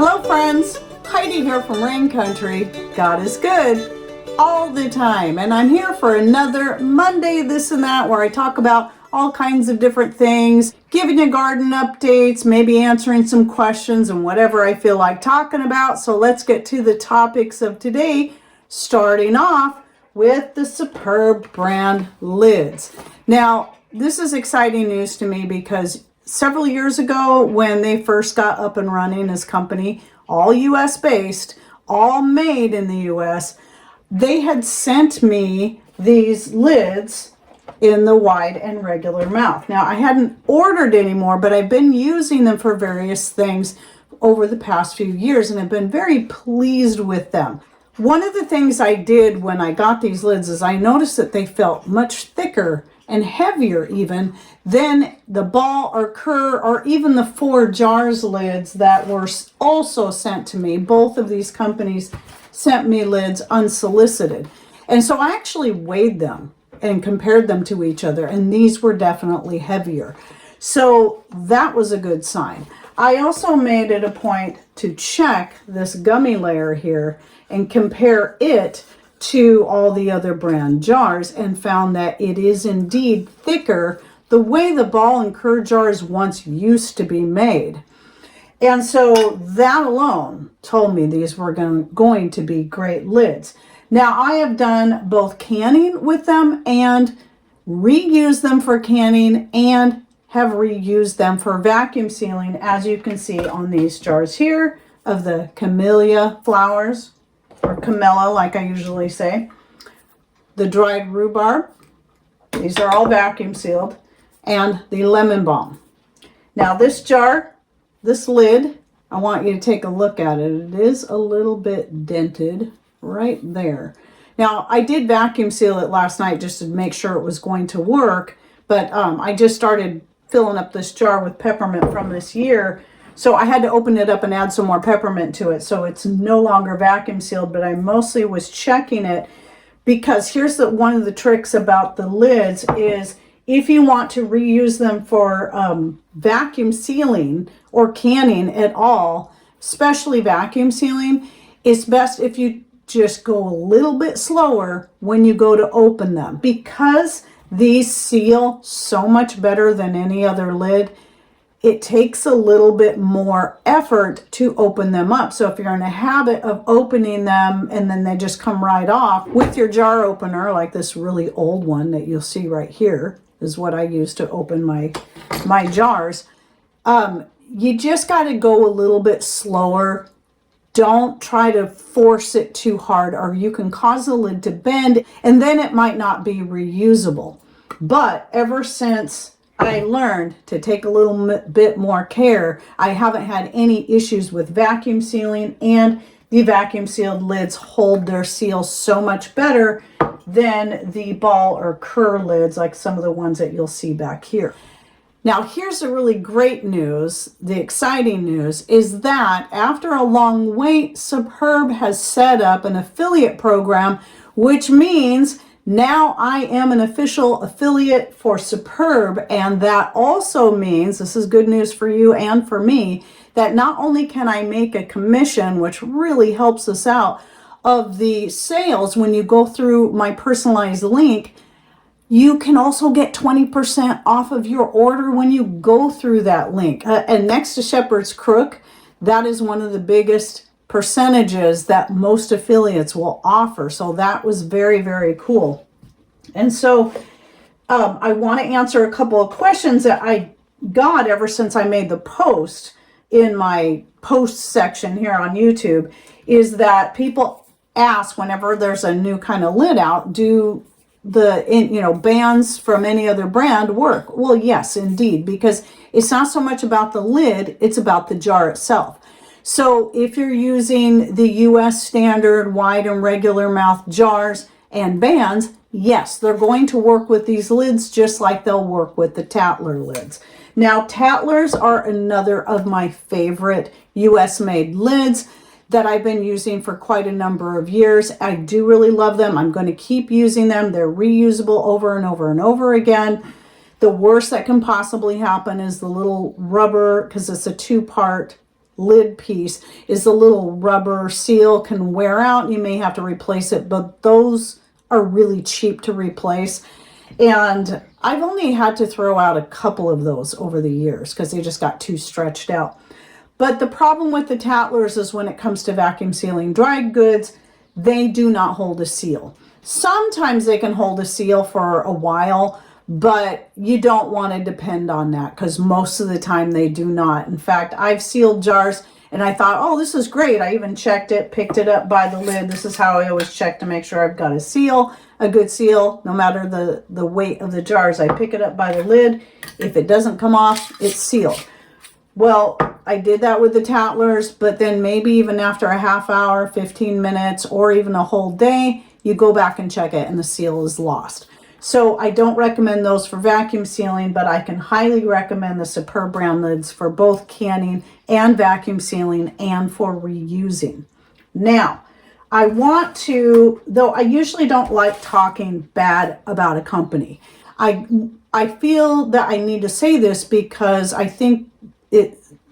Hello friends, Heidi here from Rain Country. God is good all the time, and I'm here for another Monday this and that where I talk about all kinds of different things, giving you garden updates, maybe answering some questions and whatever I feel like talking about. So let's get to the topics of today, starting off with the Superb brand lids. Now, this is exciting news to me because several years ago when they first got up and running as company, all US based, all made in the US, they had sent me these lids in the wide and regular mouth. Now, I hadn't ordered anymore, but I've been using them for various things over the past few years and I've been very pleased with them. One of the things I did when I got these lids is I noticed that they felt much thicker and heavier even than the ball or cur or even the 4 jars lids that were also sent to me. Both of these companies sent me lids unsolicited. And so I actually weighed them and compared them to each other, and these were definitely heavier. So that was a good sign. I also made it a point to check this gummy layer here and compare it to all the other brand jars and found that it is indeed thicker the way the ball and cur jars once used to be made. And so that alone told me these were going to be great lids. Now, I have done both canning with them and reused them for canning and have reused them for vacuum sealing, as you can see on these jars here of the camellia flowers, or camellia like I usually say. The dried rhubarb, these are all vacuum sealed, and the lemon balm. Now this jar, this lid, I want you to take a look at it. It is a little bit dented right there. Now I did vacuum seal it last night just to make sure it was going to work, but I just started filling up this jar with peppermint from this year, so I had to open it up and add some more peppermint to it, so it's no longer vacuum sealed. But I mostly was checking it because here's one of the tricks about the lids is if you want to reuse them for vacuum sealing or canning at all, especially vacuum sealing, it's best if you just go a little bit slower when you go to open them, because these seal so much better than any other lid. It takes a little bit more effort to open them up. So if you're in a habit of opening them and then they just come right off with your jar opener, like this really old one that you'll see right here is what I use to open my jars, you just got to go a little bit slower. Don't try to force it too hard or you can cause the lid to bend and then it might not be reusable. But ever since I learned to take a little bit more care, I haven't had any issues with vacuum sealing, and the vacuum sealed lids hold their seal so much better than the ball or cur lids like some of the ones that you'll see back here. Now here's the really great news, the exciting news, is that after a long wait, Superb has set up an affiliate program, which means now I am an official affiliate for Superb, and that also means, this is good news for you and for me, that not only can I make a commission, which really helps us out, of the sales when you go through my personalized link, you can also get 20% off of your order when you go through that link. And next to Shepherd's Crook, that is one of the biggest percentages that most affiliates will offer. So that was very, very cool. And so I want to answer a couple of questions that I got ever since I made the post in my post section here on YouTube, is that people ask whenever there's a new kind of lid out, do the bands from any other brand work? Well, yes, indeed, because it's not so much about the lid, it's about the jar itself. So if you're using the US standard wide and regular mouth jars and bands, yes, they're going to work with these lids just like they'll work with the Tatler lids. Now, Tattlers are another of my favorite US made lids that I've been using for quite a number of years. I do really love them. I'm going to keep using them. They're reusable over and over and over again. The worst that can possibly happen is the little rubber, because it's a 2-part lid piece is the little rubber seal can wear out. You may have to replace it, but those are really cheap to replace. And I've only had to throw out a couple of those over the years because they just got too stretched out. But the problem with the Tattlers is when it comes to vacuum sealing dry goods, they do not hold a seal. Sometimes they can hold a seal for a while, but you don't want to depend on that because most of the time they do not. In fact, I've sealed jars and I thought, oh, this is great. I even checked it, picked it up by the lid. This is how I always check to make sure I've got a seal, a good seal, no matter the weight of the jars. I pick it up by the lid. If it doesn't come off, it's sealed. Well, I did that with the Tattlers, but then maybe even after a half hour, 15 minutes, or even a whole day, you go back and check it and the seal is lost. So I don't recommend those for vacuum sealing, but I can highly recommend the Superb brand lids for both canning and vacuum sealing and for reusing. Now, I want to, though I usually don't like talking bad about a company. I feel that I need to say this because I think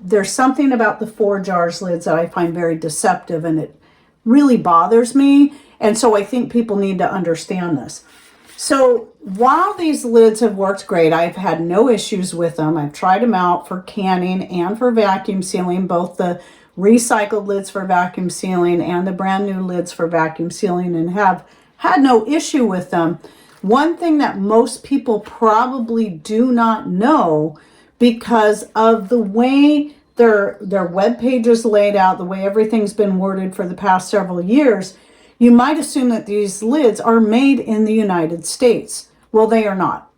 there's something about the 4-jars lids that I find very deceptive and it really bothers me. And so I think people need to understand this. So while these lids have worked great, I've had no issues with them. I've tried them out for canning and for vacuum sealing, both the recycled lids for vacuum sealing and the brand new lids for vacuum sealing, and have had no issue with them. One thing that most people probably do not know, because of the way their web page is laid out, the way everything's been worded for the past several years, you might assume that these lids are made in the United States. Well, they are not.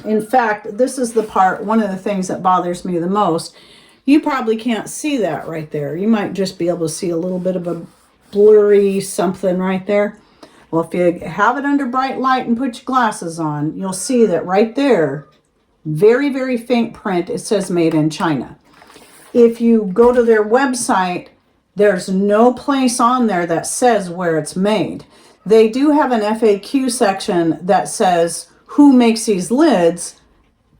In fact, this is the part, one of the things that bothers me the most. You probably can't see that right there. You might just be able to see a little bit of a blurry something right there. Well, if you have it under bright light and put your glasses on, you'll see that right there, very, very faint print, it says made in China. If you go to their website, there's no place on there that says where it's made. They do have an FAQ section that says who makes these lids,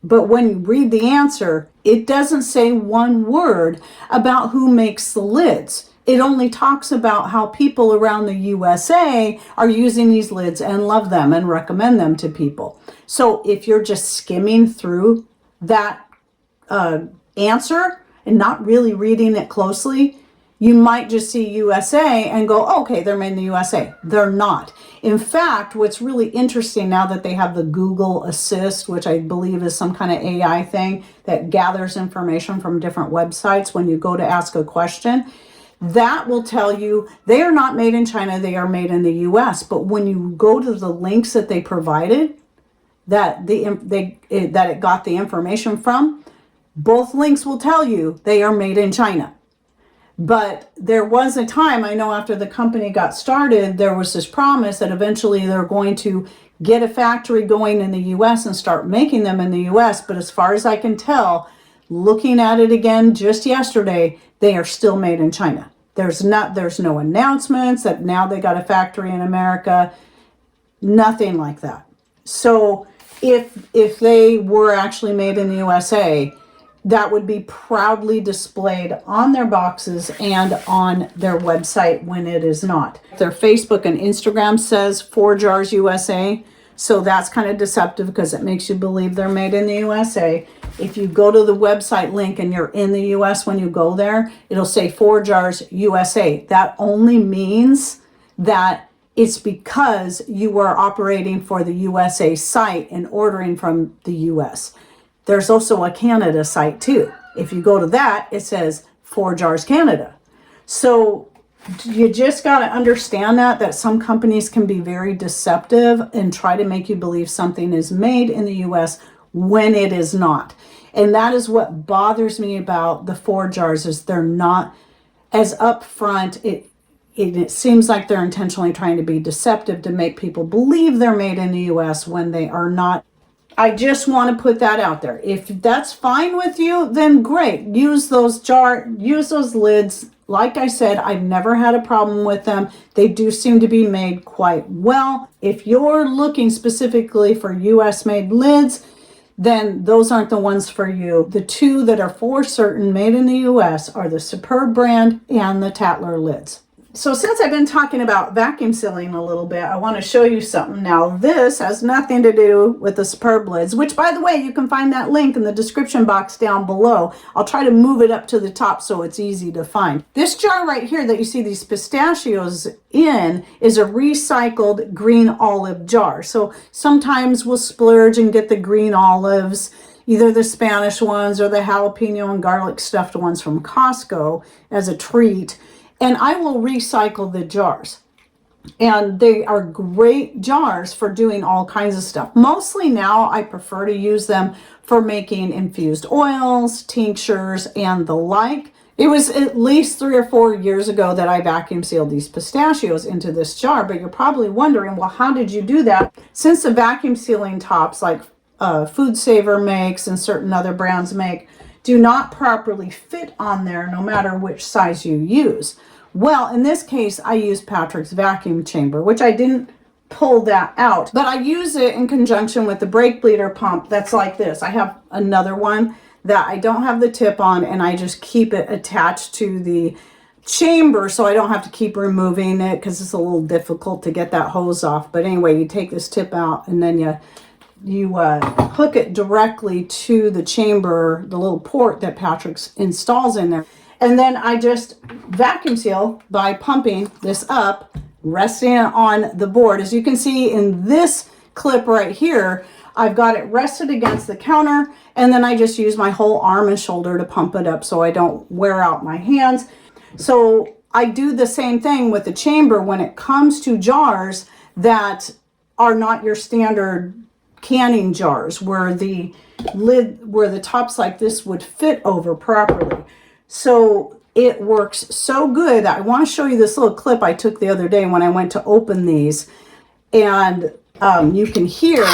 but when you read the answer, it doesn't say one word about who makes the lids. It only talks about how people around the USA are using these lids and love them and recommend them to people. So if you're just skimming through that answer and not really reading it closely, you might just see USA and go, oh, okay, they're made in the USA. They're not. In fact, what's really interesting now that they have the Google Assist, which I believe is some kind of AI thing that gathers information from different websites when you go to ask a question, that will tell you they are not made in China, they are made in the US. But when you go to the links that they provided, that it got the information from, both links will tell you they are made in China. But there was a time, I know after the company got started, there was this promise that eventually they're going to get a factory going in the US and start making them in the US. But as far as I can tell, looking at it again just yesterday, they are still made in China. There's no announcements that now they got a factory in America, nothing like that. So if they were actually made in the USA, that would be proudly displayed on their boxes and on their website when it is not. Their Facebook and Instagram says 4-jars USA, so that's kind of deceptive because it makes you believe they're made in the USA. If you go to the website link and you're in the US when you go there, it'll say 4-jars USA. That only means that it's because you are operating for the USA site and ordering from the US. There's also a Canada site too. If you go to that, it says 4-jars Canada. So you just got to understand that some companies can be very deceptive and try to make you believe something is made in the US when it is not. And that is what bothers me about the 4-jars, is they're not as upfront. It seems like they're intentionally trying to be deceptive to make people believe they're made in the US when they are not. I just want to put that out there. If that's fine with you, then great. Use those lids. Like I said, I've never had a problem with them. They do seem to be made quite well. If you're looking specifically for US made lids, then those aren't the ones for you. The two that are for certain made in the US are the Superb brand and the Tatler lids. So since I've been talking about vacuum sealing a little bit, I want to show you something. Now this has nothing to do with the Superb lids, which by the way, you can find that link in the description box down below. I'll try to move it up to the top so it's easy to find. This jar right here that you see these pistachios in is a recycled green olive jar. So sometimes we'll splurge and get the green olives, either the Spanish ones or the jalapeno and garlic stuffed ones from Costco as a treat. And I will recycle the jars. And they are great jars for doing all kinds of stuff. Mostly now I prefer to use them for making infused oils, tinctures, and the like. It was at least 3 or 4 years ago that I vacuum sealed these pistachios into this jar. But you're probably wondering, well, how did you do that? Since the vacuum sealing tops like Food Saver makes and certain other brands make do not properly fit on there no matter which size you use. Well, in this case, I use Patrick's vacuum chamber, which I didn't pull that out, but I use it in conjunction with the brake bleeder pump that's like this. I have another one that I don't have the tip on, and I just keep it attached to the chamber so I don't have to keep removing it because it's a little difficult to get that hose off. But anyway, you take this tip out and then you hook it directly to the chamber, the little port that Patrick installs in there. And then I just vacuum seal by pumping this up, resting it on the board. As you can see in this clip right here, I've got it rested against the counter, and then I just use my whole arm and shoulder to pump it up so I don't wear out my hands. So I do the same thing with the chamber when it comes to jars that are not your standard canning jars, where the tops like this would fit over properly. So it works so good. I want to show you this little clip I took the other day when I went to open these, and you can hear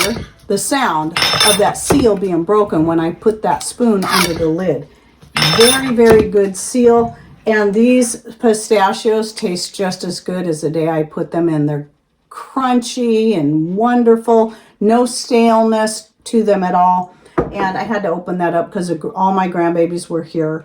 the sound of that seal being broken when I put that spoon under the lid. Very, very good seal. And these pistachios taste just as good as the day I put them in. They're crunchy and wonderful. No staleness to them at all. And I had to open that up because all my grandbabies were here.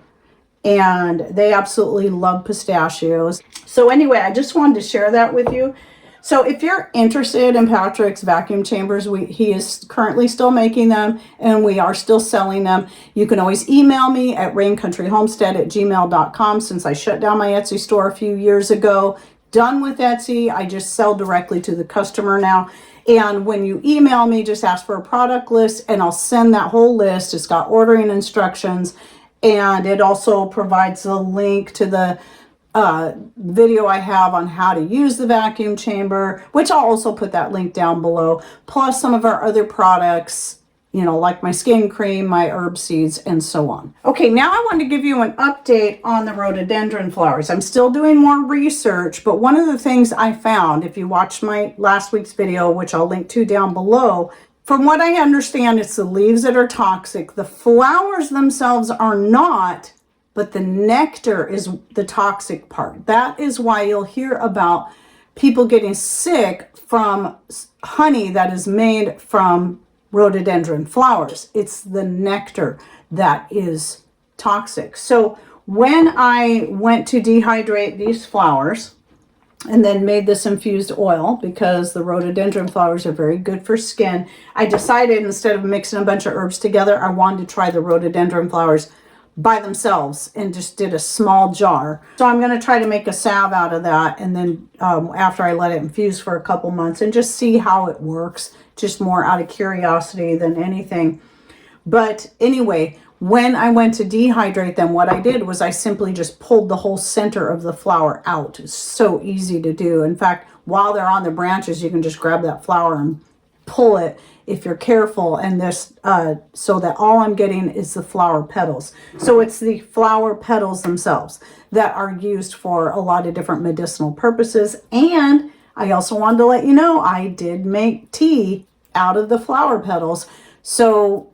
And they absolutely love pistachios. So anyway, I just wanted to share that with you. So if you're interested in Patrick's vacuum chambers, he is currently still making them, and we are still selling them. You can always email me at raincountryhomestead@gmail.com. Since I shut down my Etsy store a few years ago, done with Etsy, I just sell directly to the customer now. And when you email me, just ask for a product list and I'll send that whole list. It's got ordering instructions, and it also provides a link to the video I have on how to use the vacuum chamber, which I'll also put that link down below, plus some of our other products, you know, like my skin cream, my herb seeds, and so on. Okay, now I want to give you an update on the rhododendron flowers. I'm still doing more research, but one of the things I found, if you watched my last week's video, which I'll link to down below, from what I understand, it's the leaves that are toxic. The flowers themselves are not, but the nectar is the toxic part. That is why you'll hear about people getting sick from honey that is made from rhododendron flowers. It's the nectar that is toxic. So when I went to dehydrate these flowers and then made this infused oil, because the rhododendron flowers are very good for skin, I decided instead of mixing a bunch of herbs together, I wanted to try the rhododendron flowers by themselves and just did a small jar. So I'm going to try to make a salve out of that, and then after I let it infuse for a couple months and just see how it works, just more out of curiosity than anything. But anyway, when I went to dehydrate them, what I did was I simply just pulled the whole center of the flower out. It's so easy to do. In fact, while they're on the branches, you can just grab that flower and pull it if you're careful, and this so that all I'm getting is the flower petals. So it's the flower petals themselves that are used for a lot of different medicinal purposes. And I also wanted to let you know I did make tea out of the flower petals, so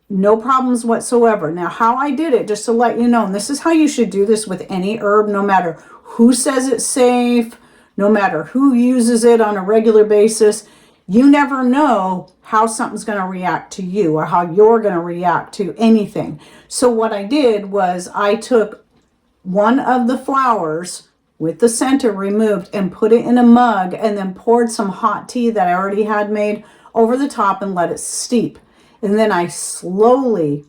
no problems whatsoever. Now, how I did it, just to let you know, and this is how you should do this with any herb, no matter who says it's safe, no matter who uses it on a regular basis. You never know how something's going to react to you or how you're going to react to anything. So what I did was I took one of the flowers with the center removed and put it in a mug and then poured some hot tea that I already had made over the top and let it steep. And then I slowly,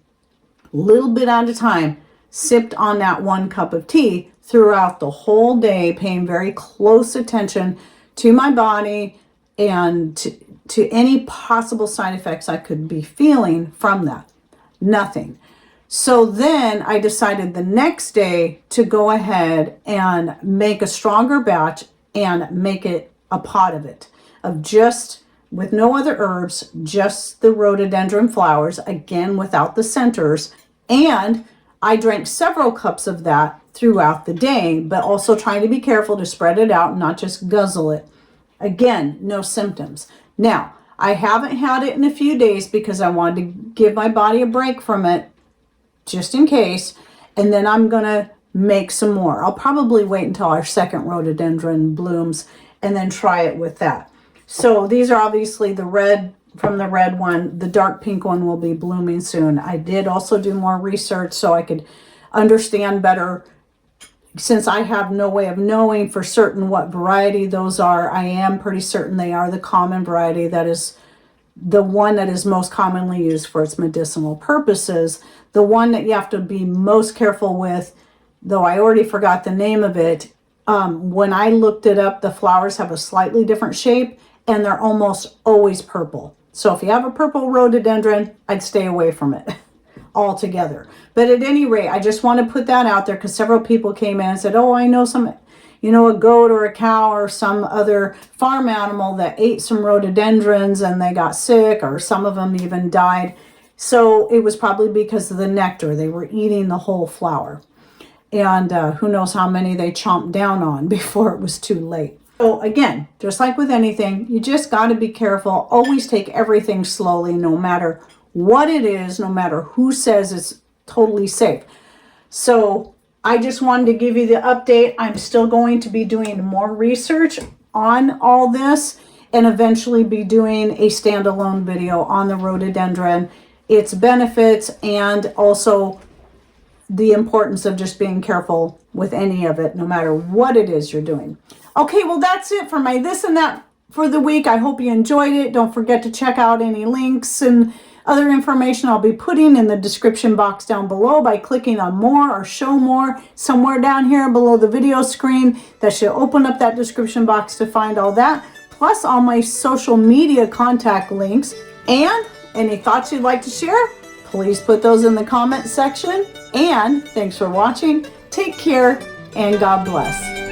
little bit at a time, sipped on that 1 cup of tea throughout the whole day, paying very close attention to my body and to any possible side effects I could be feeling from that. Nothing. So then I decided the next day to go ahead and make a stronger batch and make it a pot of it, of just with no other herbs, just the rhododendron flowers, again without the centers. And I drank several cups of that throughout the day, but also trying to be careful to spread it out and not just guzzle it. Again, no symptoms. Now, I haven't had it in a few days because I wanted to give my body a break from it, just in case. And then I'm going to make some more. I'll probably wait until our second rhododendron blooms and then try it with that. So these are obviously the red from the red one. The dark pink one will be blooming soon. I did also do more research so I could understand better. Since I have no way of knowing for certain what variety those are, I am pretty certain they are the common variety. That is the one that is most commonly used for its medicinal purposes. The one that you have to be most careful with, though I already forgot the name of it, when I looked it up, the flowers have a slightly different shape and they're almost always purple. So if you have a purple rhododendron, I'd stay away from it altogether. But at any rate, I just want to put that out there because several people came in and said, oh, I know some, a goat or a cow or some other farm animal that ate some rhododendrons and they got sick, or some of them even died. So it was probably because of the nectar. They were eating the whole flower. And who knows how many they chomped down on before it was too late. So again, just like with anything, you just got to be careful. Always take everything slowly, no matter what it is, no matter who says it's totally safe. So I just wanted to give you the update. I'm still going to be doing more research on all this and eventually be doing a standalone video on the rhododendron, its benefits, and also the importance of just being careful with any of it, no matter what it is you're doing. Okay, well, that's it for my this and that for the week. I hope you enjoyed it. Don't forget to check out any links and other information I'll be putting in the description box down below by clicking on more or show more somewhere down here below the video screen. That should open up that description box to find all that, plus all my social media contact links. And any thoughts you'd like to share, please put those in the comment section. And thanks for watching. Take care and God bless.